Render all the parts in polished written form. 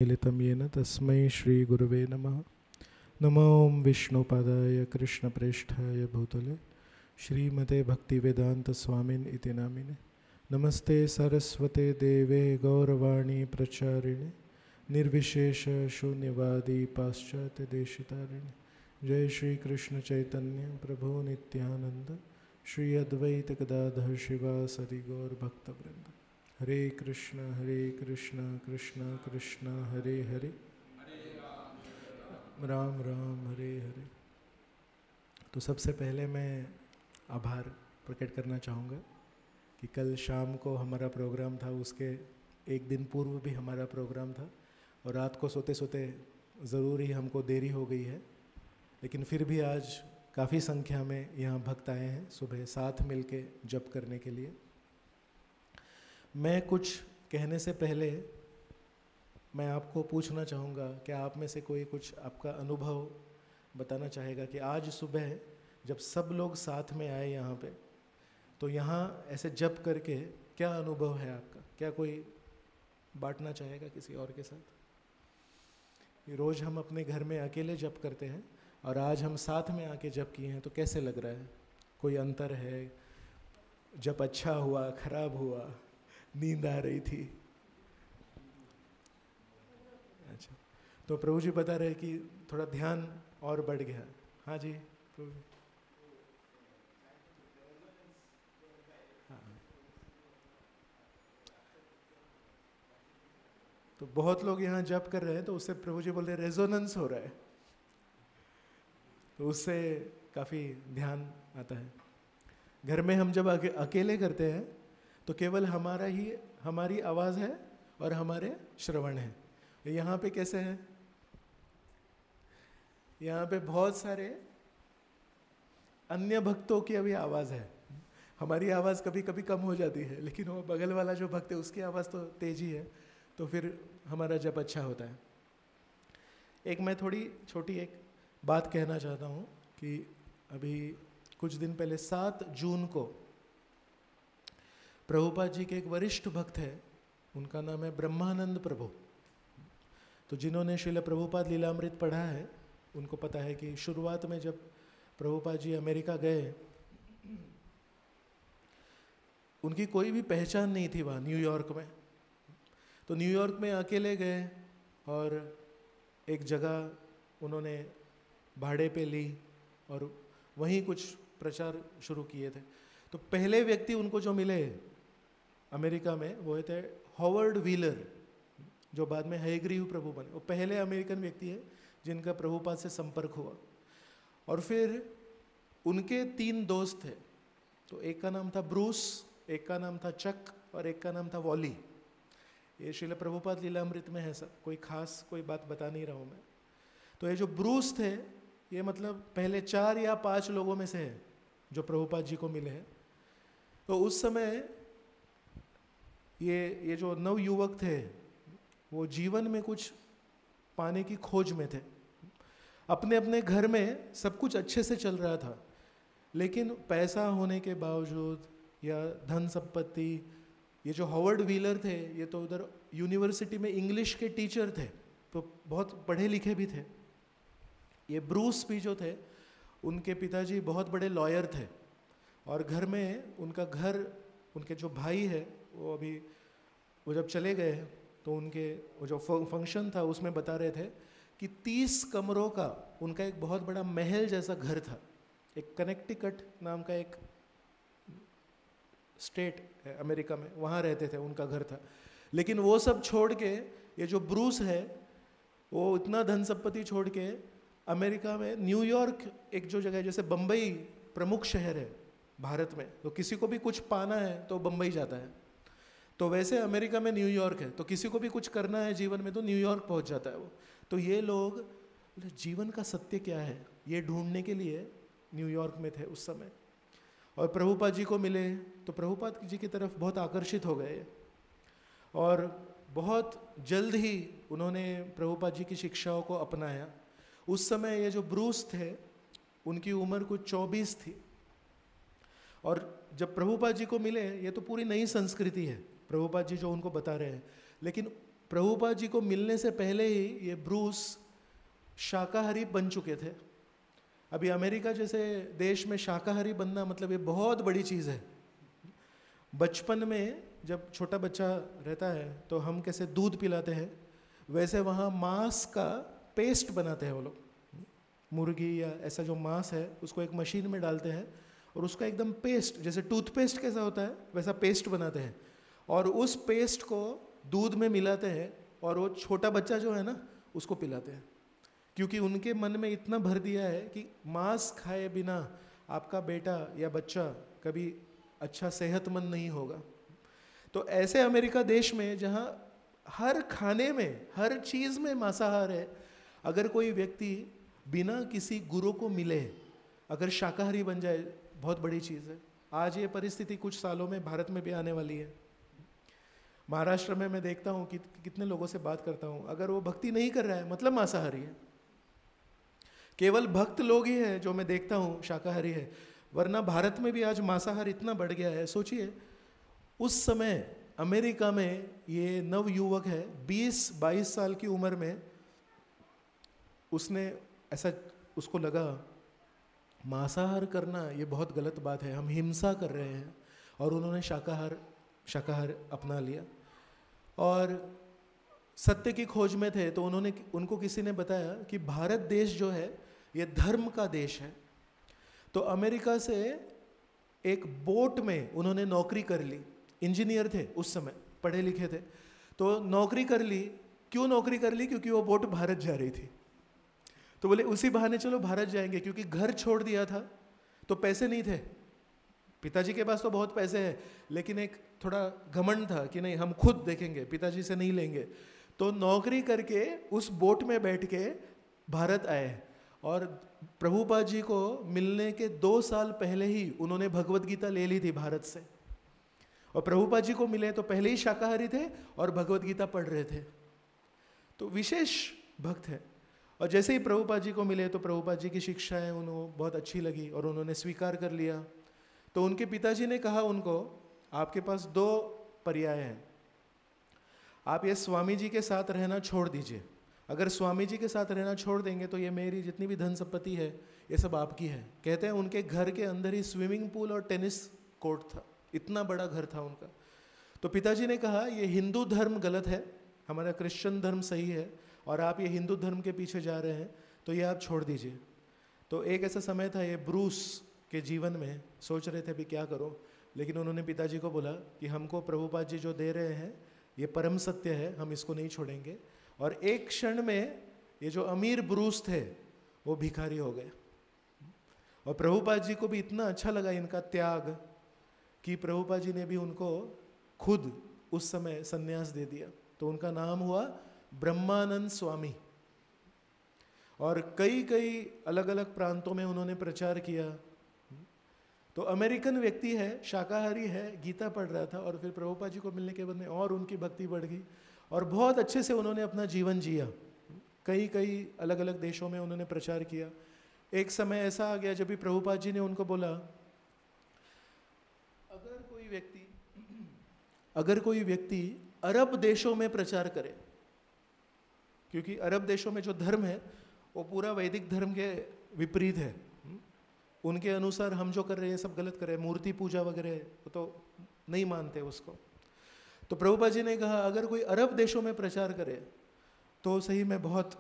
मिलितं येन तस्मै श्रीगुरुवे नमः। नमो विष्णुपादाय कृष्णप्रेष्ठाय भूतले श्रीमते भक्तिवेदान्तस्वामिन् इति नामिने। नमस्ते सरस्वते देवे गौरवाणी प्रचारिणे निर्विशेष शून्यवादी पाश्चात्यदेशितारिणे। जय श्री कृष्ण चैतन्य प्रभु नित्यानंद श्री अद्वैत गदाधर शिवासदि गौर भक्तवृंद। हरे कृष्ण कृष्ण कृष्ण हरे हरे, राम राम हरे हरे। तो सबसे पहले मैं आभार प्रकट करना चाहूँगा कि कल शाम को हमारा प्रोग्राम था, उसके एक दिन पूर्व भी हमारा प्रोग्राम था और रात को सोते सोते ज़रूर ही हमको देरी हो गई है, लेकिन फिर भी आज काफ़ी संख्या में यहाँ भक्त आए हैं सुबह साथ मिलके जप करने के लिए। मैं कुछ कहने से पहले मैं आपको पूछना चाहूँगा कि आप में से कोई कुछ आपका अनुभव बताना चाहेगा कि आज सुबह जब सब लोग साथ में आए यहाँ पे, तो यहाँ ऐसे जप करके क्या अनुभव है आपका? क्या कोई बांटना चाहेगा किसी और के साथ? रोज़ हम अपने घर में अकेले जप करते हैं और आज हम साथ में आके जप किए हैं, तो कैसे लग रहा है? कोई अंतर है? जप अच्छा हुआ, खराब हुआ, नींद आ रही थी? अच्छा, तो प्रभु जी बता रहे कि थोड़ा ध्यान और बढ़ गया। हाँ जी प्रभु जी। हाँ, तो बहुत लोग यहाँ जप कर रहे हैं, तो उससे प्रभु जी बोल रहे रेजोनेंस हो रहा है, तो उससे काफ़ी ध्यान आता है। घर में हम जब अकेले करते हैं तो केवल हमारी आवाज़ है और हमारे श्रवण है। यहाँ पे कैसे है? यहाँ पे बहुत सारे अन्य भक्तों की अभी आवाज़ है। हमारी आवाज़ कभी कभी कम हो जाती है, लेकिन वो बगल वाला जो भक्त है उसकी आवाज़ तो तेज ही है, तो फिर हमारा जप अच्छा होता है। एक मैं थोड़ी छोटी एक बात कहना चाहता हूँ कि अभी कुछ दिन पहले 7 जून को प्रभुपाद जी के एक वरिष्ठ भक्त है, उनका नाम है ब्रह्मानंद प्रभु। तो जिन्होंने श्रील प्रभुपाद लीलामृत पढ़ा है उनको पता है कि शुरुआत में जब प्रभुपाद जी अमेरिका गए, उनकी कोई भी पहचान नहीं थी वहाँ न्यूयॉर्क में। तो न्यूयॉर्क में अकेले गए और एक जगह उन्होंने भाड़े पे ली और वहीं कुछ प्रचार शुरू किए थे। तो पहले व्यक्ति उनको जो मिले अमेरिका में वो थे हॉवर्ड व्हीलर, जो बाद में हयग्रीव प्रभु बने। वो पहले अमेरिकन व्यक्ति है जिनका प्रभुपाद से संपर्क हुआ। और फिर उनके 3 दोस्त थे, तो एक का नाम था ब्रूस, एक का नाम था चक और एक का नाम था वॉली। ये श्रील प्रभुपाद लीलामृत में है, सब कोई खास कोई बात बता नहीं रहा हूँ मैं। तो ये जो ब्रूस थे, ये मतलब पहले 4 या 5 लोगों में से है जो प्रभुपाद जी को मिले हैं। तो उस समय ये जो नवयुवक थे वो जीवन में कुछ पाने की खोज में थे। अपने अपने घर में सब कुछ अच्छे से चल रहा था, लेकिन पैसा होने के बावजूद या धन संपत्ति, ये जो हॉवर्ड व्हीलर थे ये तो उधर यूनिवर्सिटी में इंग्लिश के टीचर थे, तो बहुत पढ़े लिखे भी थे। ये ब्रूस भी जो थे, उनके पिताजी बहुत बड़े लॉयर थे और घर में उनके जो भाई है वो जब चले गए तो उनके वो जो फंक्शन था उसमें बता रहे थे कि 30 कमरों का उनका एक बहुत बड़ा महल जैसा घर था। एक कनेक्टिकट नाम का एक स्टेट है अमेरिका में, वहाँ रहते थे, उनका घर था। लेकिन वो सब छोड़ के ये जो ब्रूस है वो इतना धन संपत्ति छोड़ के अमेरिका में न्यूयॉर्क, एक जो जगह है जैसे बम्बई प्रमुख शहर है भारत में, तो किसी को भी कुछ पाना है तो बम्बई जाता है, तो वैसे अमेरिका में न्यूयॉर्क है, तो किसी को भी कुछ करना है जीवन में तो न्यूयॉर्क पहुंच जाता है वो। तो ये लोग जीवन का सत्य क्या है ये ढूंढने के लिए न्यूयॉर्क में थे उस समय, और प्रभुपाद जी को मिले तो प्रभुपाद जी की तरफ बहुत आकर्षित हो गए और बहुत जल्द ही उन्होंने प्रभुपाद जी की शिक्षाओं को अपनाया। उस समय ये जो ब्रूस थे उनकी उम्र कुछ 24 थी, और जब प्रभुपाद जी को मिले, ये तो पूरी नई संस्कृति है प्रभुपाद जी जो उनको बता रहे हैं, लेकिन प्रभुपाद जी को मिलने से पहले ही ये ब्रूस शाकाहारी बन चुके थे। अभी अमेरिका जैसे देश में शाकाहारी बनना मतलब ये बहुत बड़ी चीज़ है। बचपन में जब छोटा बच्चा रहता है तो हम कैसे दूध पिलाते हैं, वैसे वहाँ मांस का पेस्ट बनाते हैं वो लोग। मुर्गी या ऐसा जो मांस है उसको एक मशीन में डालते हैं और उसका एकदम पेस्ट, जैसे टूथपेस्ट कैसा होता है वैसा पेस्ट बनाते हैं और उस पेस्ट को दूध में मिलाते हैं और वो छोटा बच्चा जो है ना उसको पिलाते हैं, क्योंकि उनके मन में इतना भर दिया है कि मांस खाए बिना आपका बेटा या बच्चा कभी अच्छा सेहतमंद नहीं होगा। तो ऐसे अमेरिका देश में जहाँ हर खाने में, हर चीज़ में मांसाहार है, अगर कोई व्यक्ति बिना किसी गुरु को मिले अगर शाकाहारी बन जाए, बहुत बड़ी चीज़ है। आज ये परिस्थिति कुछ सालों में भारत में भी आने वाली है। महाराष्ट्र में मैं देखता हूँ कि कितने लोगों से बात करता हूँ, अगर वो भक्ति नहीं कर रहा है मतलब मांसाहारी है। केवल भक्त लोग ही हैं जो मैं देखता हूँ शाकाहारी है, वरना भारत में भी आज मांसाहार इतना बढ़ गया है। सोचिए उस समय अमेरिका में ये नव युवक है, 20-22 साल की उम्र में, उसने ऐसा, उसको लगा मांसाहार करना ये बहुत गलत बात है, हम हिंसा कर रहे हैं, और उन्होंने शाकाहार अपना लिया। और सत्य की खोज में थे तो उनको किसी ने बताया कि भारत देश जो है ये धर्म का देश है। तो अमेरिका से एक बोट में उन्होंने नौकरी कर ली, इंजीनियर थे उस समय, पढ़े लिखे थे, तो नौकरी कर ली। क्यों नौकरी कर ली? क्योंकि वो बोट भारत जा रही थी। तो बोले उसी बहाने चलो भारत जाएंगे, क्योंकि घर छोड़ दिया था तो पैसे नहीं थे। पिताजी के पास तो बहुत पैसे हैं, लेकिन एक थोड़ा घमंड था कि नहीं हम खुद देखेंगे, पिताजी से नहीं लेंगे। तो नौकरी करके उस बोट में बैठ के भारत आए, और प्रभुपाद जी को मिलने के 2 साल पहले ही उन्होंने भगवत गीता ले ली थी भारत से। और प्रभुपाद जी को मिले तो पहले ही शाकाहारी थे और भगवत गीता पढ़ रहे थे, तो विशेष भक्त है। और जैसे ही प्रभुपाद जी को मिले तो प्रभुपाद जी की शिक्षाएं उन्हें बहुत अच्छी लगी और उन्होंने स्वीकार कर लिया। तो उनके पिताजी ने कहा उनको, आपके पास 2 पर्याय हैं, आप ये स्वामी जी के साथ रहना छोड़ दीजिए। अगर स्वामी जी के साथ रहना छोड़ देंगे तो ये मेरी जितनी भी धन संपत्ति है ये सब आपकी है। कहते हैं उनके घर के अंदर ही स्विमिंग पूल और टेनिस कोर्ट था, इतना बड़ा घर था उनका। तो पिताजी ने कहा ये हिंदू धर्म गलत है, हमारा क्रिश्चियन धर्म सही है, और आप ये हिंदू धर्म के पीछे जा रहे हैं, तो ये आप छोड़ दीजिए। तो एक ऐसा समय था ये ब्रूस के जीवन में, सोच रहे थे अभी क्या करो, लेकिन उन्होंने पिताजी को बोला कि हमको प्रभुपाद जी जो दे रहे हैं ये परम सत्य है, हम इसको नहीं छोड़ेंगे। और एक क्षण में ये जो अमीर ब्रूस थे वो भिखारी हो गए। और प्रभुपाद जी को भी इतना अच्छा लगा इनका त्याग कि प्रभुपाद जी ने भी उनको खुद उस समय संन्यास दे दिया। तो उनका नाम हुआ ब्रह्मानंद स्वामी, और कई अलग अलग प्रांतों में उन्होंने प्रचार किया। तो अमेरिकन व्यक्ति है, शाकाहारी है, गीता पढ़ रहा था, और फिर प्रभुपाद जी को मिलने के बाद में और उनकी भक्ति बढ़ गई और बहुत अच्छे से उन्होंने अपना जीवन जिया। कई अलग अलग देशों में उन्होंने प्रचार किया। एक समय ऐसा आ गया जब भी प्रभुपाद जी ने उनको बोला, अगर कोई व्यक्ति अरब देशों में प्रचार करे, क्योंकि अरब देशों में जो धर्म है वो पूरा वैदिक धर्म के विपरीत है, उनके अनुसार हम जो कर रहे हैं सब गलत कर रहे हैं, मूर्ति पूजा वगैरह वो तो नहीं मानते उसको। तो प्रभुपाद जी ने कहा अगर कोई अरब देशों में प्रचार करे तो सही में बहुत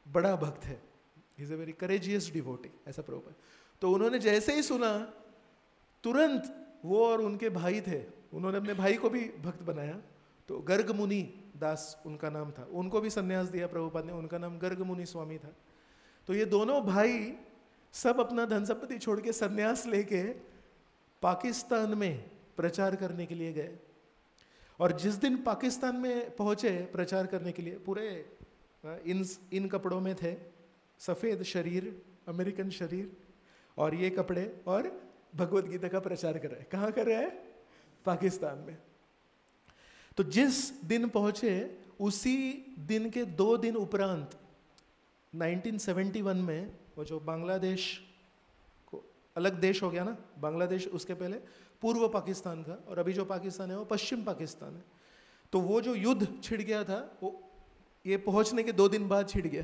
बड़ा भक्त है, is a very courageous devotee, ऐसा प्रभुपाद। तो उन्होंने जैसे ही सुना तुरंत वो और उनके भाई थे, उन्होंने अपने भाई को भी भक्त बनाया। तो गर्ग मुनि दास उनका नाम था, उनको भी संन्यास दिया प्रभुपाद ने, उनका नाम गर्ग मुनि स्वामी था। तो ये दोनों भाई सब अपना धन संपत्ति छोड़ के संन्यास लेके पाकिस्तान में प्रचार करने के लिए गए। और जिस दिन पाकिस्तान में पहुंचे प्रचार करने के लिए, पूरे इन कपड़ों में थे, सफ़ेद शरीर, अमेरिकन शरीर और ये कपड़े, और भगवत गीता का प्रचार कर रहे हैं। कहाँ कर रहे हैं? पाकिस्तान में। तो जिस दिन पहुंचे उसी दिन के 2 दिन उपरांत 1971 में वो जो बांग्लादेश को अलग देश हो गया ना, बांग्लादेश उसके पहले पूर्व पाकिस्तान का, और अभी जो पाकिस्तान है वो पश्चिम पाकिस्तान है। तो वो जो युद्ध छिड़ गया था वो ये पहुंचने के 2 दिन बाद छिड़ गया।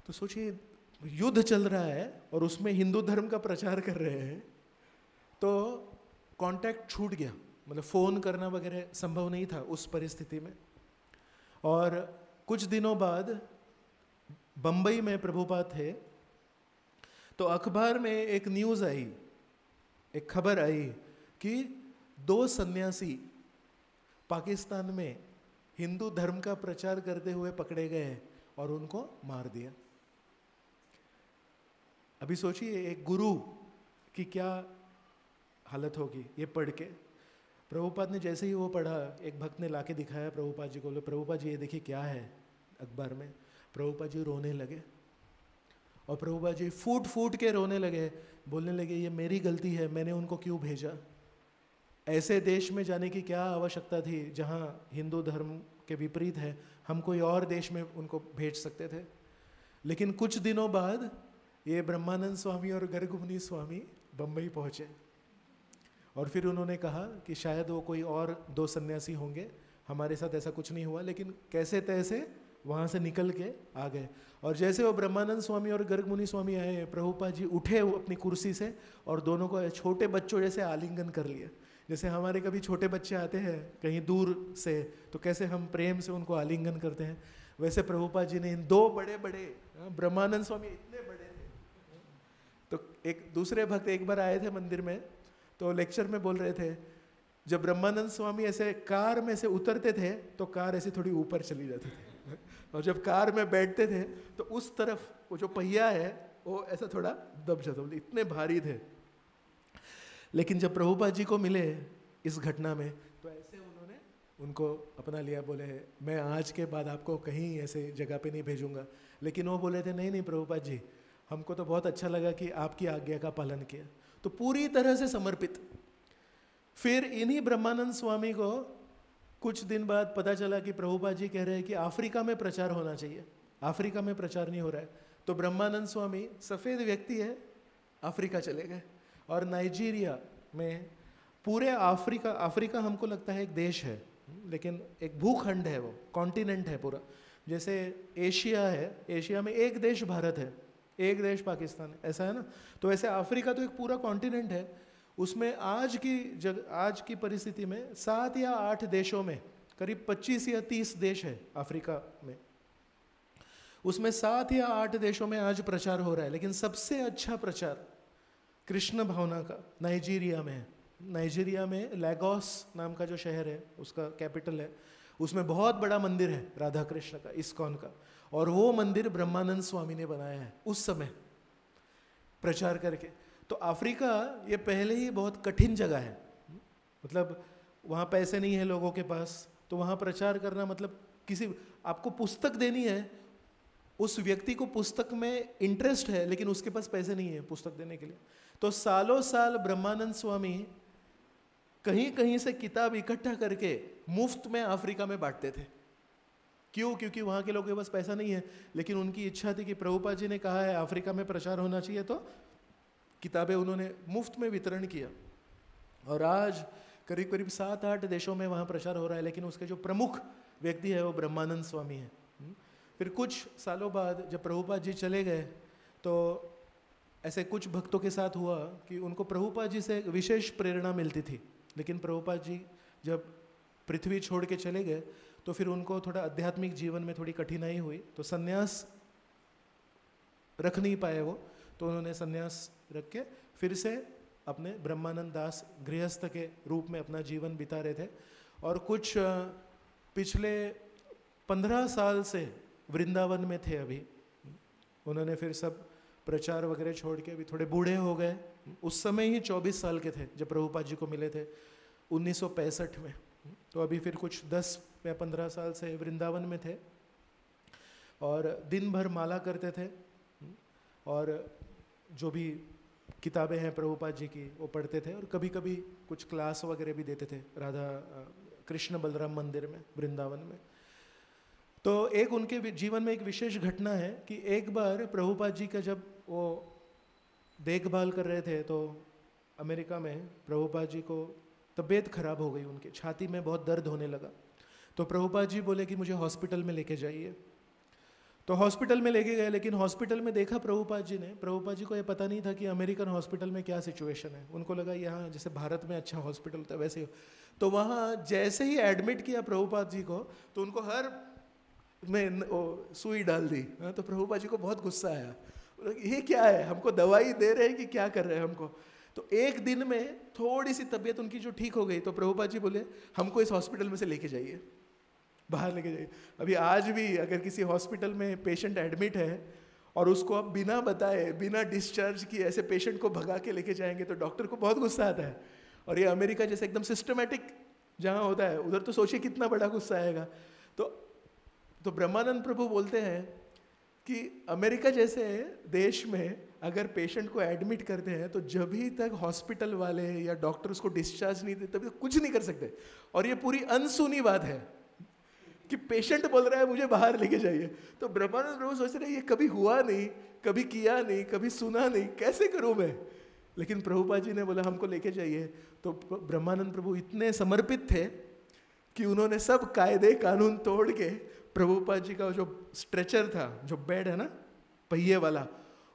तो सोचिए युद्ध चल रहा है और उसमें हिंदू धर्म का प्रचार कर रहे हैं, तो कांटेक्ट छूट गया, मतलब फ़ोन करना वगैरह संभव नहीं था उस परिस्थिति में। और कुछ दिनों बाद बम्बई में प्रभुपाद थे, तो अखबार में एक न्यूज़ आई, एक खबर आई कि 2 सन्यासी पाकिस्तान में हिंदू धर्म का प्रचार करते हुए पकड़े गए और उनको मार दिया। अभी सोचिए एक गुरु की क्या हालत होगी ये पढ़ के। प्रभुपाद ने जैसे ही वो पढ़ा, एक भक्त ने लाके दिखाया प्रभुपाद जी को, बोले प्रभुपाद जी ये देखिए क्या है अखबार में। प्रभुपाद जी रोने लगे और प्रभुपाद जी फूट फूट के रोने लगे, बोलने लगे ये मेरी गलती है, मैंने उनको क्यों भेजा। ऐसे देश में जाने की क्या आवश्यकता थी जहाँ हिंदू धर्म के विपरीत है, हम कोई और देश में उनको भेज सकते थे। लेकिन कुछ दिनों बाद ये ब्रह्मानंद स्वामी और गर्ग मुनि स्वामी बम्बई पहुँचे और फिर उन्होंने कहा कि शायद वो कोई और 2 सन्यासी होंगे, हमारे साथ ऐसा कुछ नहीं हुआ, लेकिन कैसे तैसे वहाँ से निकल के आ गए। और जैसे वो ब्रह्मानंद स्वामी और गर्ग मुनि स्वामी आए, प्रभुपाद जी उठे अपनी कुर्सी से और दोनों को छोटे बच्चों जैसे आलिंगन कर लिया। जैसे हमारे कभी छोटे बच्चे आते हैं कहीं दूर से तो कैसे हम प्रेम से उनको आलिंगन करते हैं, वैसे प्रभुपाद जी ने इन 2 बड़े बड़े, ब्रह्मानंद स्वामी इतने बड़े थे। तो एक दूसरे भक्त एक बार आए थे मंदिर में, तो लेक्चर में बोल रहे थे जब ब्रह्मानंद स्वामी ऐसे कार में से उतरते थे तो कार ऐसे थोड़ी ऊपर चली जाती थी और जब कार में बैठते थे तो उस तरफ वो जो पहिया है वो ऐसा थोड़ा दब जाता, इतने भारी थे। लेकिन जब प्रभुपाद जी को मिले इस घटना में तो ऐसे उन्होंने उनको अपना लिया, बोले मैं आज के बाद आपको कहीं ऐसे जगह पे नहीं भेजूंगा। लेकिन वो बोले थे नहीं नहीं प्रभुपाद जी, हमको तो बहुत अच्छा लगा कि आपकी आज्ञा का पालन किया, तो पूरी तरह से समर्पित। फिर इन्हीं ब्रह्मानंद स्वामी को कुछ दिन बाद पता चला कि प्रभुपाद जी कह रहे हैं कि अफ्रीका में प्रचार होना चाहिए, अफ्रीका में प्रचार नहीं हो रहा है। तो ब्रह्मानंद स्वामी सफ़ेद व्यक्ति है, अफ्रीका चले गए और नाइजीरिया में पूरे अफ्रीका हमको लगता है एक देश है, लेकिन एक भूखंड है, वो कॉन्टिनेंट है पूरा। जैसे एशिया है, एशिया में एक देश भारत है, एक देश पाकिस्तान है, ऐसा है ना। तो ऐसे अफ्रीका तो एक पूरा कॉन्टिनेंट है, उसमें आज की परिस्थिति में 7 या 8 देशों में करीब 25 या 30 देश है अफ्रीका में, उसमें 7 या 8 देशों में आज प्रचार हो रहा है। लेकिन सबसे अच्छा प्रचार कृष्ण भावना का नाइजीरिया में है। नाइजीरिया में लैगोस नाम का जो शहर है, उसका कैपिटल है, उसमें बहुत बड़ा मंदिर है राधा कृष्ण का, इस्कॉन का, और वो मंदिर ब्रह्मानंद स्वामी ने बनाया है उस समय प्रचार करके। तो अफ्रीका ये पहले ही बहुत कठिन जगह है, मतलब वहाँ पैसे नहीं है लोगों के पास, तो वहाँ प्रचार करना मतलब किसी आपको पुस्तक देनी है, उस व्यक्ति को पुस्तक में इंटरेस्ट है लेकिन उसके पास पैसे नहीं है पुस्तक देने के लिए। तो सालों साल ब्रह्मानंद स्वामी कहीं कहीं से किताब इकट्ठा करके मुफ्त में अफ्रीका में बांटते थे। क्यों? क्योंकि वहाँ के लोगों के पास पैसा नहीं है, लेकिन उनकी इच्छा थी कि प्रभुपाद जी ने कहा है अफ्रीका में प्रचार होना चाहिए, तो किताबें उन्होंने मुफ्त में वितरण किया। और आज करीब करीब 7-8 देशों में वहाँ प्रचार हो रहा है, लेकिन उसके जो प्रमुख व्यक्ति है वो ब्रह्मानंद स्वामी है। फिर कुछ सालों बाद जब प्रभुपाद जी चले गए तो ऐसे कुछ भक्तों के साथ हुआ कि उनको प्रभुपाद जी से विशेष प्रेरणा मिलती थी, लेकिन प्रभुपाद जी जब पृथ्वी छोड़ के चले गए तो फिर उनको थोड़ा आध्यात्मिक जीवन में थोड़ी कठिनाई हुई, तो सन्यास रख नहीं पाए वो, तो उन्होंने सन्यास रख के फिर से अपने ब्रह्मानंद दास गृहस्थ के रूप में अपना जीवन बिता रहे थे। और कुछ पिछले 15 साल से वृंदावन में थे। अभी उन्होंने फिर सब प्रचार वगैरह छोड़ के अभी थोड़े बूढ़े हो गए। उस समय ही 24 साल के थे जब प्रभुपाद जी को मिले थे 1965 में। तो अभी फिर कुछ 10 या 15 साल से वृंदावन में थे और दिन भर माला करते थे और जो भी किताबें हैं प्रभुपाद जी की वो पढ़ते थे, और कभी कभी कुछ क्लास वगैरह भी देते थे राधा कृष्ण बलराम मंदिर में वृंदावन में। तो एक उनके जीवन में एक विशेष घटना है कि एक बार प्रभुपाद जी का जब वो देखभाल कर रहे थे तो अमेरिका में प्रभुपाद जी को तबीयत खराब हो गई उनकी, छाती में बहुत दर्द होने लगा। तो प्रभुपाद जी बोले कि मुझे हॉस्पिटल में लेके जाइए। तो हॉस्पिटल में लेके गए, लेकिन हॉस्पिटल में देखा प्रभुपाद जी ने, प्रभुपाद जी को ये पता नहीं था कि अमेरिकन हॉस्पिटल में क्या सिचुएशन है। उनको लगा यहाँ जैसे भारत में अच्छा हॉस्पिटल होता है वैसे ही। तो वहाँ जैसे ही एडमिट किया प्रभुपाद जी को, तो उनको हर में सुई डाल दी। तो प्रभुपाद जी को बहुत गुस्सा आया, ये क्या है, हमको दवाई दे रहे हैं कि क्या कर रहे हैं हमको। तो एक दिन में थोड़ी सी तबीयत उनकी जो ठीक हो गई, तो प्रभुपाद जी बोले हमको इस हॉस्पिटल में से लेके जाइए, बाहर लेके जाइए। अभी आज भी अगर किसी हॉस्पिटल में पेशेंट एडमिट है और उसको अब बिना बताए, बिना डिस्चार्ज किए ऐसे पेशेंट को भगा के लेके जाएंगे तो डॉक्टर को बहुत गुस्सा आता है। और ये अमेरिका जैसे एकदम सिस्टमेटिक जहाँ होता है, उधर तो सोचिए कितना बड़ा गुस्सा आएगा। तो ब्रह्मानंद प्रभु बोलते हैं कि अमेरिका जैसे देश में अगर पेशेंट को एडमिट करते हैं तो जब भी तक हॉस्पिटल वाले या डॉक्टर उसको डिस्चार्ज नहीं देते तभी तक कुछ नहीं कर सकते। और ये पूरी अनसुनी बात है कि पेशेंट बोल रहा है मुझे बाहर लेके जाइए। तो ब्रह्मानंद प्रभु सोच रहे हैं ये कभी हुआ नहीं, कभी किया नहीं, कभी सुना नहीं, कैसे करूं मैं। लेकिन प्रभुपाद जी ने बोला हमको लेके जाइए। तो ब्रह्मानंद प्रभु इतने समर्पित थे कि उन्होंने सब कायदे कानून तोड़ के प्रभुपाद जी का जो स्ट्रेचर था, जो बेड है ना पहिए वाला,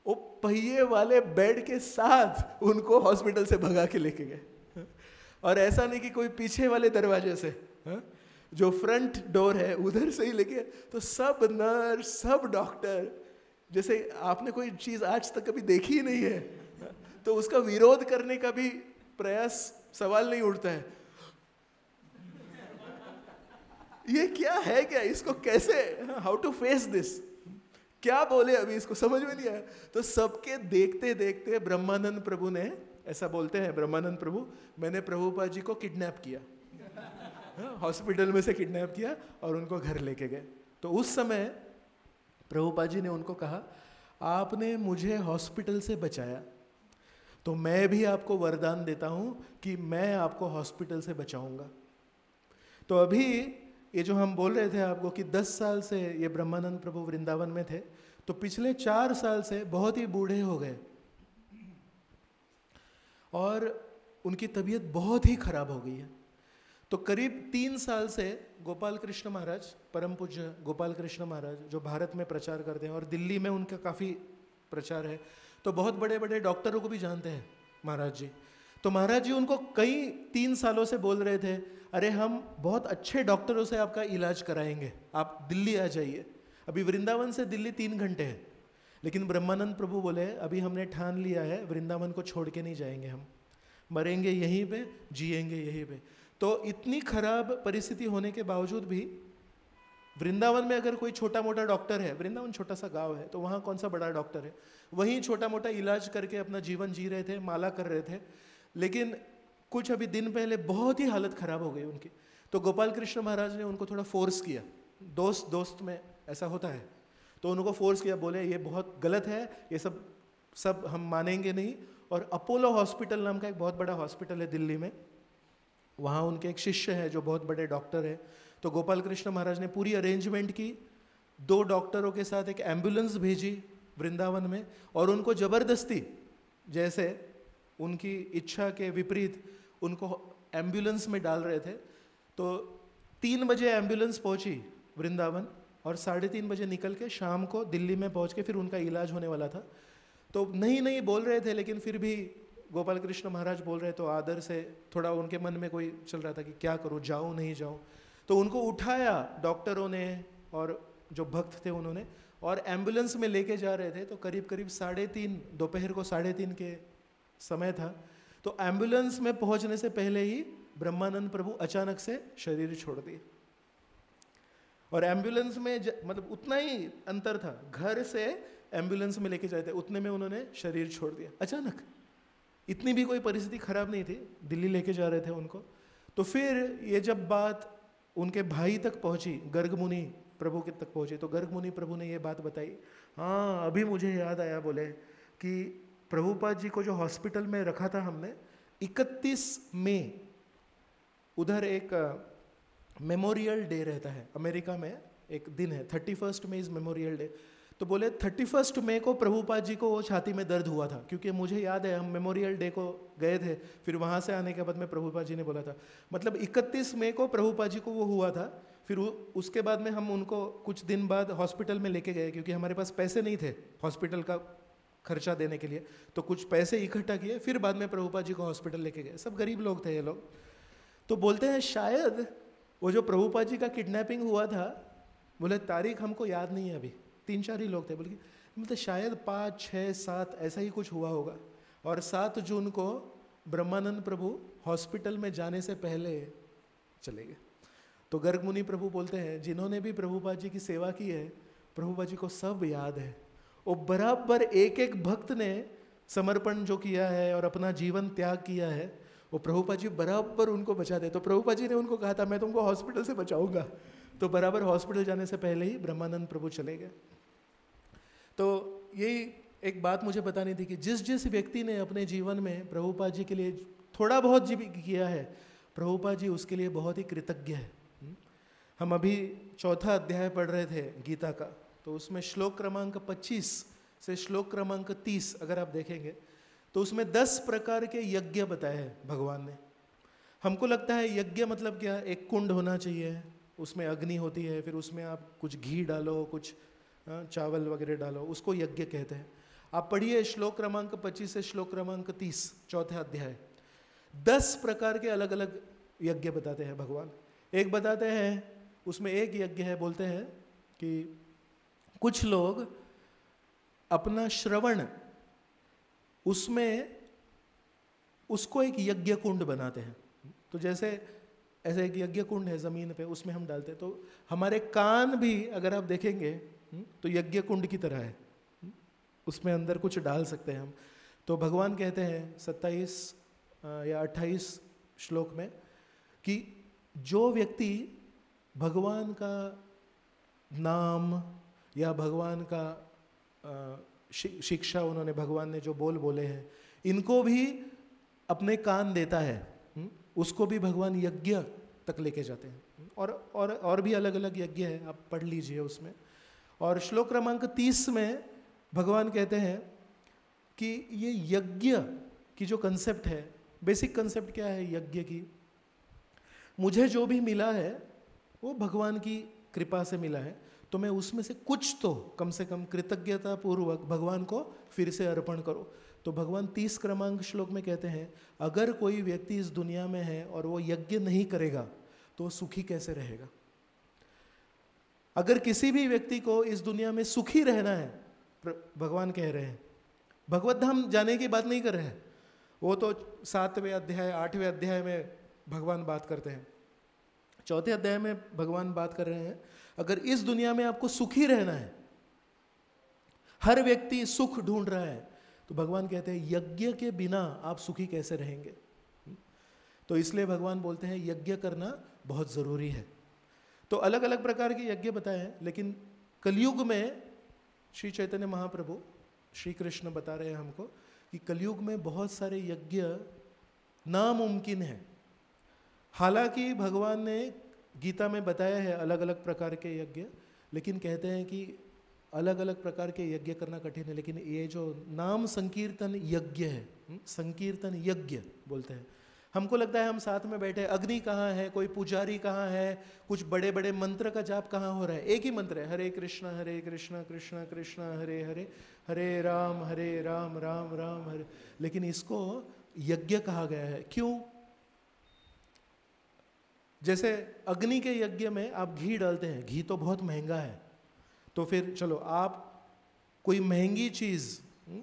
वो पहिए वाले बेड के साथ उनको हॉस्पिटल से भगा के लेके गए। और ऐसा नहीं कि कोई पीछे वाले दरवाजे से, जो फ्रंट डोर है उधर से ही लेके। तो सब नर्स, सब डॉक्टर, जैसे आपने कोई चीज आज तक कभी देखी ही नहीं है तो उसका विरोध करने का भी प्रयास, सवाल नहीं उठता है। ये क्या है, क्या इसको कैसे, हाउ टू फेस दिस, क्या बोले अभी इसको समझ में नहीं आया। तो सबके देखते देखते ब्रह्मानंद प्रभु ने, ऐसा बोलते हैं ब्रह्मानंद प्रभु, मैंने प्रभुपाद जी को किडनैप किया, हॉस्पिटल में से किडनैप किया और उनको घर लेके गए। तो उस समय प्रभुपाद जी ने उनको कहा आपने मुझे हॉस्पिटल से बचाया तो मैं भी आपको वरदान देता हूं कि मैं आपको हॉस्पिटल से बचाऊंगा। तो अभी ये जो हम बोल रहे थे आपको कि 10 साल से ये ब्रह्मानंद प्रभु वृंदावन में थे, तो पिछले 4 साल से बहुत ही बूढ़े हो गए और उनकी तबीयत बहुत ही खराब हो गई है। तो करीब 3 साल से गोपाल कृष्ण महाराज, परम पूज्य गोपाल कृष्ण महाराज, जो भारत में प्रचार करते हैं और दिल्ली में उनका काफ़ी प्रचार है, तो बहुत बड़े बड़े डॉक्टरों को भी जानते हैं महाराज जी। तो महाराज जी उनको कई 3 सालों से बोल रहे थे, अरे हम बहुत अच्छे डॉक्टरों से आपका इलाज कराएंगे, आप दिल्ली आ जाइए। अभी वृंदावन से दिल्ली 3 घंटे है, लेकिन ब्रह्मानंद प्रभु बोले अभी हमने ठान लिया है वृंदावन को छोड़ के नहीं जाएंगे, हम मरेंगे यहीं पे, जिएंगे यहीं पे। तो इतनी खराब परिस्थिति होने के बावजूद भी वृंदावन में अगर कोई छोटा मोटा डॉक्टर है, वृंदावन छोटा सा गांव है, तो वहाँ कौन सा बड़ा डॉक्टर है, वहीं छोटा मोटा इलाज करके अपना जीवन जी रहे थे, माला कर रहे थे। लेकिन कुछ अभी दिन पहले बहुत ही हालत खराब हो गई उनकी। तो गोपाल कृष्ण महाराज ने उनको थोड़ा फोर्स किया, दोस्त दोस्त में ऐसा होता है, तो उनको फोर्स किया, बोले ये बहुत गलत है, ये सब हम मानेंगे नहीं। और अपोलो हॉस्पिटल नाम का एक बहुत बड़ा हॉस्पिटल है दिल्ली में, वहाँ उनके एक शिष्य है जो बहुत बड़े डॉक्टर है। तो गोपाल कृष्ण महाराज ने पूरी अरेंजमेंट की, 2 डॉक्टरों के साथ एक एम्बुलेंस भेजी वृंदावन में और उनको जबरदस्ती, जैसे उनकी इच्छा के विपरीत उनको एम्बुलेंस में डाल रहे थे। तो 3 बजे एम्बुलेंस पहुंची वृंदावन और 3:30 बजे निकल के शाम को दिल्ली में पहुंच के फिर उनका इलाज होने वाला था। तो नहीं बोल रहे थे, लेकिन फिर भी गोपाल कृष्ण महाराज बोल रहे, तो आदर से थोड़ा उनके मन में कोई चल रहा था कि क्या करूं, जाऊं नहीं जाऊं। तो उनको उठाया डॉक्टरों ने और जो भक्त थे उन्होंने, और एम्बुलेंस में लेके जा रहे थे। तो करीब 3:30 दोपहर को 3:30 के समय था। तो एम्बुलेंस में पहुंचने से पहले ही ब्रह्मानंद प्रभु अचानक से शरीर छोड़ दिए। और एम्बुलेंस में मतलब उतना ही अंतर था, घर से एम्बुलेंस में लेके जाते उतने में उन्होंने शरीर छोड़ दिया अचानक। इतनी भी कोई परिस्थिति खराब नहीं थी, दिल्ली लेके जा रहे थे उनको। तो फिर ये जब बात उनके भाई तक पहुंची, गर्ग मुनि प्रभु के तक पहुंची, तो गर्ग मुनि प्रभु ने ये बात बताई, हाँ अभी मुझे याद आया, बोले कि प्रभुपाद जी को जो हॉस्पिटल में रखा था हमने, 31 मई उधर एक मेमोरियल डे रहता है अमेरिका में, एक दिन है, 31 मई इज मेमोरियल डे। तो बोले 31 मई को प्रभुपाद जी को वो छाती में दर्द हुआ था, क्योंकि मुझे याद है हम मेमोरियल डे को गए थे, फिर वहाँ से आने के बाद में प्रभुपाद जी ने बोला था, मतलब 31 मई को प्रभुपाद जी को वो हुआ था। फिर उसके बाद में हम उनको कुछ दिन बाद हॉस्पिटल में लेके गए, क्योंकि हमारे पास पैसे नहीं थे हॉस्पिटल का खर्चा देने के लिए, तो कुछ पैसे इकट्ठा किए, फिर बाद में प्रभुपाद जी को हॉस्पिटल लेके गए। सब गरीब लोग थे ये लोग। तो बोलते हैं शायद वो जो प्रभुपाद जी का किडनैपिंग हुआ था, बोले तारीख हमको याद नहीं है अभी, 3-4 ही लोग थे, बोले मतलब शायद 5, 6, 7 ऐसा ही कुछ हुआ होगा। और 7 जून को ब्रह्मानंद प्रभु हॉस्पिटल में जाने से पहले चले गए। तो गर्ग मुनि प्रभु बोलते हैं जिन्होंने भी प्रभुपाद जी की सेवा की है, प्रभुपाद जी को सब याद है। वो बराबर एक एक भक्त ने समर्पण जो किया है और अपना जीवन त्याग किया है, वो प्रभुपाद जी बराबर उनको बचाते। तो प्रभुपाद जी ने उनको कहा था मैं तुमको हॉस्पिटल से बचाऊंगा, तो बराबर हॉस्पिटल जाने से पहले ही ब्रह्मानंद प्रभु चले गए। तो यही एक बात मुझे बतानी थी कि जिस जिस व्यक्ति ने अपने जीवन में प्रभुपाद जी के लिए थोड़ा बहुत जी किया है, प्रभुपाद जी उसके लिए बहुत ही कृतज्ञ है। हम अभी 4था अध्याय पढ़ रहे थे गीता का, तो उसमें श्लोक क्रमांक 25 से श्लोक क्रमांक 30 अगर आप देखेंगे तो उसमें 10 प्रकार के यज्ञ बताए हैं भगवान ने। हमको लगता है यज्ञ मतलब क्या, एक कुंड होना चाहिए, उसमें अग्नि होती है, फिर उसमें आप कुछ घी डालो, कुछ चावल वगैरह डालो, उसको यज्ञ कहते हैं। आप पढ़िए श्लोक क्रमांक 25 से श्लोक क्रमांक 30 4था अध्याय। 10 प्रकार के अलग अलग यज्ञ बताते हैं भगवान। एक बताते हैं, उसमें एक यज्ञ है, बोलते हैं कि कुछ लोग अपना श्रवण उसमें उसको एक यज्ञ कुंड बनाते हैं। तो जैसे ऐसे एक यज्ञ कुंड है ज़मीन पे, उसमें हम डालते हैं, तो हमारे कान भी अगर आप देखेंगे तो यज्ञ कुंड की तरह है, उसमें अंदर कुछ डाल सकते हैं हम। तो भगवान कहते हैं 27 या 28 श्लोक में कि जो व्यक्ति भगवान का नाम या भगवान का शिक्षा, उन्होंने भगवान ने जो बोले हैं, इनको भी अपने कान देता है, उसको भी भगवान यज्ञ तक लेके जाते हैं। और भी अलग अलग यज्ञ है, आप पढ़ लीजिए उसमें। और श्लोक क्रमांक 30 में भगवान कहते हैं कि ये यज्ञ की जो कंसेप्ट है, बेसिक कंसेप्ट क्या है यज्ञ की, मुझे जो भी मिला है वो भगवान की कृपा से मिला है, तो मैं उसमें से कुछ तो कम से कम कृतज्ञता पूर्वक भगवान को फिर से अर्पण करो। तो भगवान 30 क्रमांक श्लोक में कहते हैं अगर कोई व्यक्ति इस दुनिया में है और वो यज्ञ नहीं करेगा तो सुखी कैसे रहेगा। अगर किसी भी व्यक्ति को इस दुनिया में सुखी रहना है, भगवान कह रहे हैं, भगवत धाम जाने की बात नहीं कर रहे हैं, वो तो 7वें अध्याय 8वें अध्याय में भगवान बात करते हैं। 4थे अध्याय में भगवान बात कर रहे हैं अगर इस दुनिया में आपको सुखी रहना है, हर व्यक्ति सुख ढूंढ रहा है, तो भगवान कहते हैं यज्ञ के बिना आप सुखी कैसे रहेंगे। तो इसलिए भगवान बोलते हैं यज्ञ करना बहुत ज़रूरी है। तो अलग अलग प्रकार के यज्ञ बताए हैं, लेकिन कलयुग में श्री चैतन्य महाप्रभु श्री कृष्ण बता रहे हैं हमको कि कलयुग में बहुत सारे यज्ञ नामुमकिन है। हालांकि भगवान ने गीता में बताया है अलग अलग प्रकार के यज्ञ, लेकिन कहते हैं कि अलग अलग प्रकार के यज्ञ करना कठिन है। लेकिन ये जो नाम संकीर्तन यज्ञ है, संकीर्तन यज्ञ बोलते हैं, हमको लगता है हम साथ में बैठे, अग्नि कहाँ है, कोई पुजारी कहाँ है, कुछ बड़े बड़े मंत्र का जाप कहाँ हो रहा है। एक ही मंत्र है, हरे कृष्णा कृष्ण कृष्ण हरे हरे, हरे राम राम राम हरे। लेकिन इसको यज्ञ कहा गया है, क्यों? जैसे अग्नि के यज्ञ में आप घी डालते हैं, घी तो बहुत महंगा है, तो फिर चलो आप कोई महंगी चीज़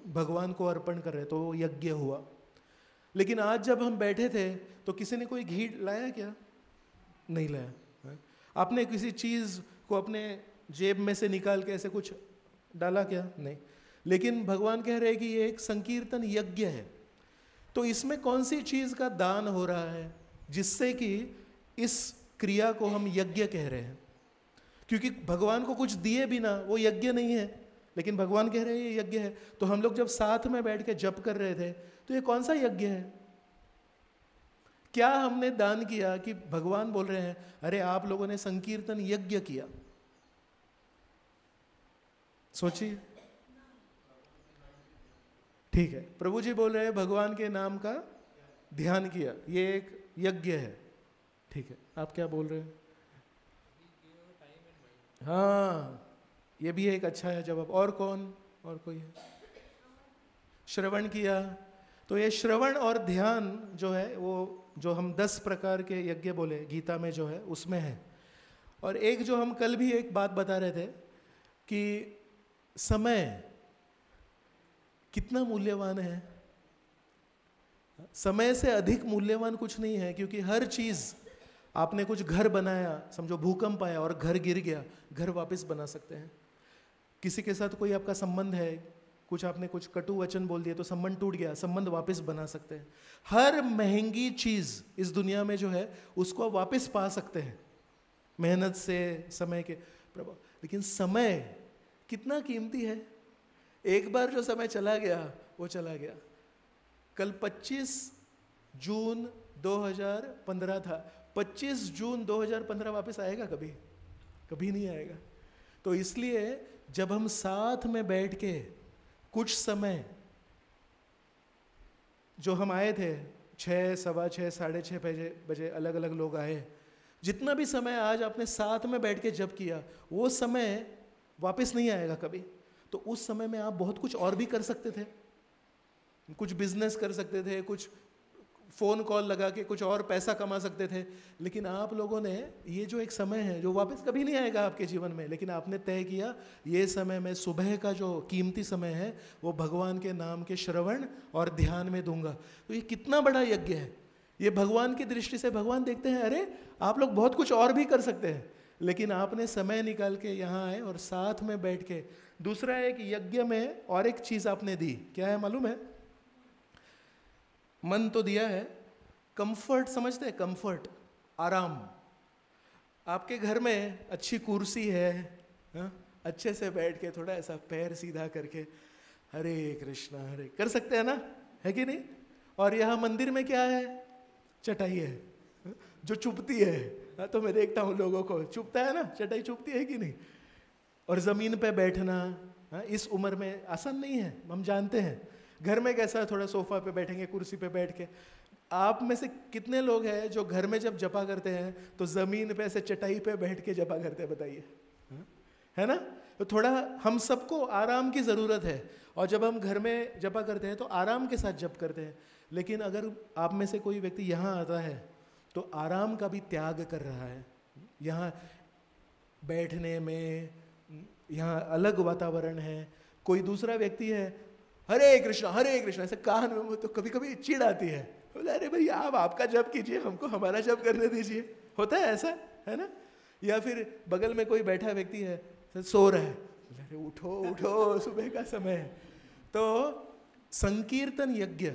भगवान को अर्पण कर रहे, तो वो यज्ञ हुआ। लेकिन आज जब हम बैठे थे तो किसी ने कोई घी लाया क्या? नहीं लाया। आपने किसी चीज़ को अपने जेब में से निकाल के ऐसे कुछ डाला क्या? नहीं। लेकिन भगवान कह रहे हैं कि ये एक संकीर्तन यज्ञ है। तो इसमें कौन सी चीज़ का दान हो रहा है जिससे कि इस क्रिया को हम यज्ञ कह रहे हैं? क्योंकि भगवान को कुछ दिए बिना वो यज्ञ नहीं है, लेकिन भगवान कह रहे हैं ये यज्ञ है। तो हम लोग जब साथ में बैठ के जप कर रहे थे तो ये कौन सा यज्ञ है? क्या हमने दान किया कि भगवान बोल रहे हैं अरे आप लोगों ने संकीर्तन यज्ञ किया? सोचिए। ठीक है, प्रभु जी बोल रहे हैं भगवान के नाम का ध्यान किया, ये एक यज्ञ है। ठीक है, आप क्या बोल रहे हैं? हाँ, ये भी एक अच्छा है जवाब। और कौन, और कोई है? श्रवण किया। तो ये श्रवण और ध्यान जो है वो जो हम 10 प्रकार के यज्ञ बोले गीता में जो है उसमें है। और एक जो हम कल भी एक बात बता रहे थे कि समय कितना मूल्यवान है। समय से अधिक मूल्यवान कुछ नहीं है, क्योंकि हर चीज़, आपने कुछ घर बनाया, समझो भूकंप आया और घर गिर गया, घर वापस बना सकते हैं। किसी के साथ कोई आपका संबंध है, कुछ आपने कुछ कटु वचन बोल दिए तो संबंध टूट गया, संबंध वापस बना सकते हैं। हर महंगी चीज़ इस दुनिया में जो है उसको आप वापस पा सकते हैं मेहनत से, समय के प्रभाव। लेकिन समय कितना कीमती है। एक बार जो समय चला गया वो चला गया। कल 25 जून 2015 था। 25 जून 2015 वापस आएगा कभी? कभी नहीं आएगा। तो इसलिए जब हम साथ में बैठ के कुछ समय, जो हम आए थे 6, सवा 6, 6:30 बजे अलग अलग लोग आए, जितना भी समय आज आपने साथ में बैठ के जब किया वो समय वापस नहीं आएगा कभी। तो उस समय में आप बहुत कुछ और भी कर सकते थे, कुछ बिजनेस कर सकते थे, कुछ फ़ोन कॉल लगा के कुछ और पैसा कमा सकते थे। लेकिन आप लोगों ने ये जो एक समय है जो वापस कभी नहीं आएगा आपके जीवन में, लेकिन आपने तय किया ये समय में, सुबह का जो कीमती समय है वो भगवान के नाम के श्रवण और ध्यान में दूंगा। तो ये कितना बड़ा यज्ञ है। ये भगवान की दृष्टि से भगवान देखते हैं अरे आप लोग बहुत कुछ और भी कर सकते हैं, लेकिन आपने समय निकाल के यहाँ आए और साथ में बैठ के। दूसरा एक यज्ञ में और एक चीज़ आपने दी, क्या है मालूम है? मन तो दिया है, कंफर्ट समझते हैं? कंफर्ट, आराम। आपके घर में अच्छी कुर्सी है, हा? अच्छे से बैठ के थोड़ा ऐसा पैर सीधा करके हरे कृष्णा हरे कर सकते हैं ना, है कि नहीं? और यहाँ मंदिर में क्या है? चटाई है जो चुभती है। हाँ, तो मैं देखता हूँ लोगों को, चुभता है ना, चटाई चुभती है कि नहीं? और ज़मीन पे बैठना, हाँ, इस उम्र में आसान नहीं है, हम जानते हैं। घर में कैसा, थोड़ा सोफा पे बैठेंगे, कुर्सी पे बैठ के। आप में से कितने लोग हैं जो घर में जब जपा करते हैं तो ज़मीन पे ऐसे चटाई पे बैठ के जपा करते हैं? बताइए, है ना? तो थोड़ा हम सबको आराम की ज़रूरत है। और जब हम घर में जपा करते हैं तो आराम के साथ जप करते हैं। लेकिन अगर आप में से कोई व्यक्ति यहाँ आता है तो आराम का भी त्याग कर रहा है। यहाँ बैठने में, यहाँ अलग वातावरण है। कोई दूसरा व्यक्ति है हरे कृष्णा ऐसे कान में, तो कभी कभी चिढ़ आती है, बोले अरे भाई आप आपका जप कीजिए, हमको हमारा जप करने दीजिए। होता है ऐसा, है ना? या फिर बगल में कोई बैठा व्यक्ति है, सो रहा है, अरे उठो उठो, सुबह का समय है। तो संकीर्तन यज्ञ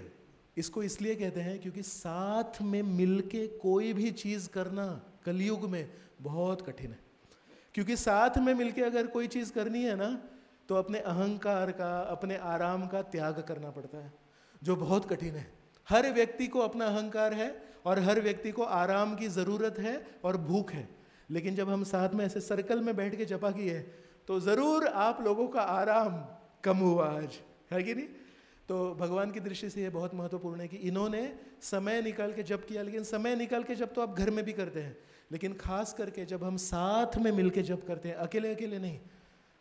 इसको इसलिए कहते हैं क्योंकि साथ में मिलके कोई भी चीज़ करना कलयुग में बहुत कठिन है। क्योंकि साथ में मिलके अगर कोई चीज़ करनी है ना तो अपने अहंकार का, अपने आराम का त्याग करना पड़ता है, जो बहुत कठिन है। हर व्यक्ति को अपना अहंकार है और हर व्यक्ति को आराम की ज़रूरत है और भूख है। लेकिन जब हम साथ में ऐसे सर्कल में बैठ के जपा किए तो ज़रूर आप लोगों का आराम कम हुआ आज, है कि नहीं? तो भगवान की दृष्टि से ये बहुत महत्वपूर्ण है कि इन्होंने समय निकाल के जप किया। लेकिन समय निकाल के जप तो आप घर में भी करते हैं, लेकिन खास करके जब हम साथ में मिलके जप करते हैं, अकेले अकेले नहीं,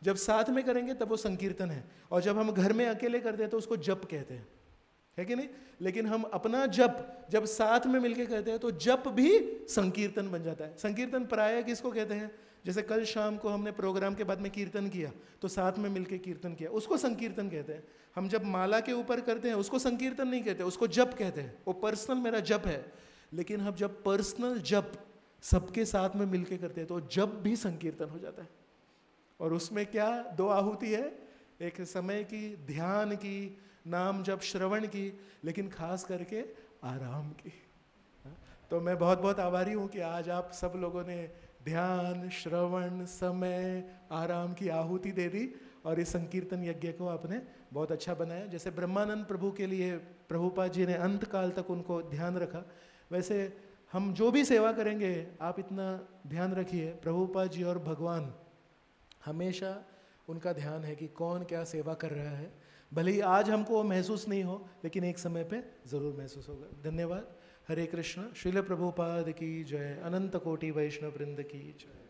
जब साथ में करेंगे तब वो संकीर्तन है। और जब हम घर में अकेले करते हैं तो उसको जप कहते हैं, है कि नहीं? लेकिन हम अपना जप जब साथ में मिलके करते हैं तो जप भी संकीर्तन बन जाता है। संकीर्तन प्राय किसको कहते हैं? जैसे कल शाम को हमने प्रोग्राम के बाद में कीर्तन किया तो साथ में मिलके कीर्तन किया, उसको संकीर्तन कहते हैं। हम जब माला के ऊपर करते हैं उसको संकीर्तन नहीं कहते, उसको जप कहते हैं। वो पर्सनल मेरा जप है। लेकिन हम जब पर्सनल जप सबके साथ में मिलके करते हैं तो जप भी संकीर्तन हो जाता है। और उसमें क्या 2 आहुति है, एक समय की, ध्यान की, नाम जप श्रवण की, लेकिन खास करके आराम की। तो मैं बहुत बहुत आभारी हूँ कि आज आप सब लोगों ने ध्यान, श्रवण, समय, आराम की आहुति दे दी और इस संकीर्तन यज्ञ को आपने बहुत अच्छा बनाया। जैसे ब्रह्मानंद प्रभु के लिए प्रभुपाद जी ने अंत काल तक उनको ध्यान रखा, वैसे हम जो भी सेवा करेंगे आप इतना ध्यान रखिए, प्रभुपाद जी और भगवान हमेशा उनका ध्यान है कि कौन क्या सेवा कर रहा है। भले ही आज हमको वो महसूस नहीं हो, लेकिन एक समय पे ज़रूर महसूस होगा। धन्यवाद। हरे कृष्ण। श्रील प्रभुपाद की जय। अनंत कोटि वैष्णव वृंद की जय।